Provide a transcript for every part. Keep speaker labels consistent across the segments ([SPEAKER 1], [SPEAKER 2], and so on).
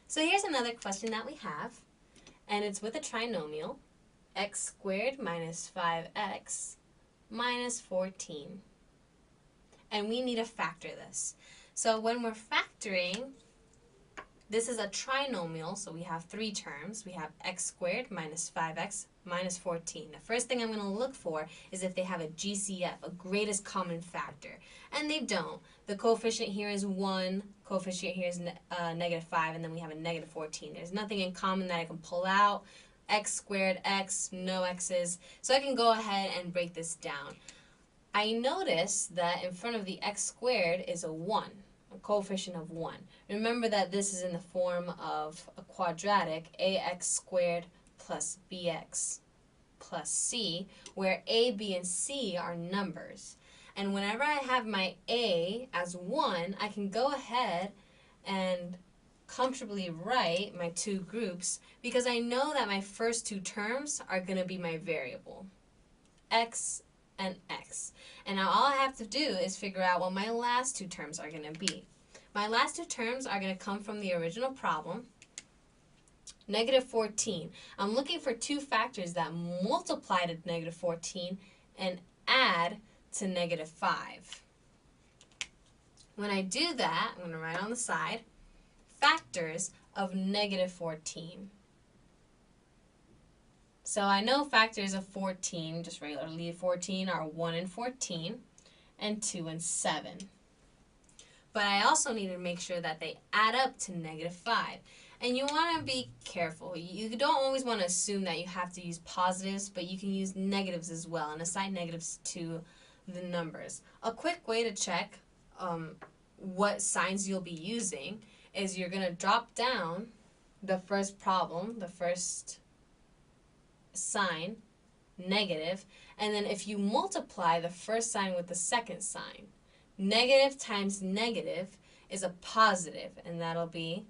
[SPEAKER 1] So here's another question that we have, and it's with a trinomial, x squared minus 5x minus 14. And we need to factor this. So when we're factoring, this is a trinomial, so we have three terms. We have x squared minus 5x minus 14. The first thing I'm going to look for is if they have a GCF, a greatest common factor. And they don't. The coefficient here is 1, coefficient here is negative 5, and then we have a negative 14. There's nothing in common that I can pull out. X squared, x, no x's. So I can go ahead and break this down. I notice that in front of the x squared is a 1. A coefficient of 1. Remember that this is in the form of a quadratic, ax squared plus bx plus c, where a, b, and c are numbers. And whenever I have my a as 1, I can go ahead and comfortably write my two groups because I know that my first two terms are going to be my variable, x and x. And now all I have to do is figure out what my last two terms are going to be. My last two terms are going to come from the original problem, negative 14. I'm looking for two factors that multiply to negative 14 and add to negative 5. When I do that, I'm going to write on the side, factors of negative 14. So I know factors of 14, just regularly 14, are 1 and 14, and 2 and 7. But I also need to make sure that they add up to negative 5. And you want to be careful. You don't always want to assume that you have to use positives, but you can use negatives as well and assign negatives to the numbers. A quick way to check what signs you'll be using is you're going to drop down the first problem, the first sign, negative, and then if you multiply the first sign with the second sign, negative times negative is a positive, and that'll be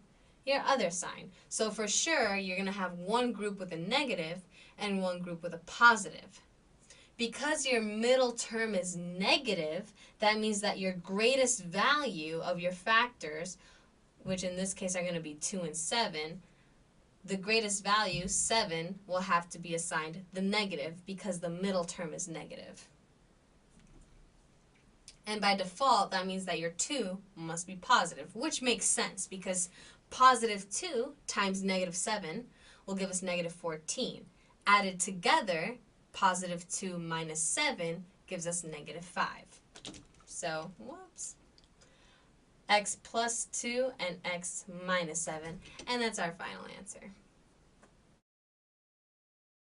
[SPEAKER 1] your other sign. So for sure, you're going to have one group with a negative and one group with a positive. Because your middle term is negative, that means that your greatest value of your factors, which in this case are going to be 2 and 7, the greatest value, 7, will have to be assigned the negative because the middle term is negative. And by default, that means that your 2 must be positive, which makes sense because positive 2 times negative 7 will give us negative 14. Added together, positive 2 minus 7 gives us negative 5. So, whoops. X plus 2 and x minus 7, and that's our final answer.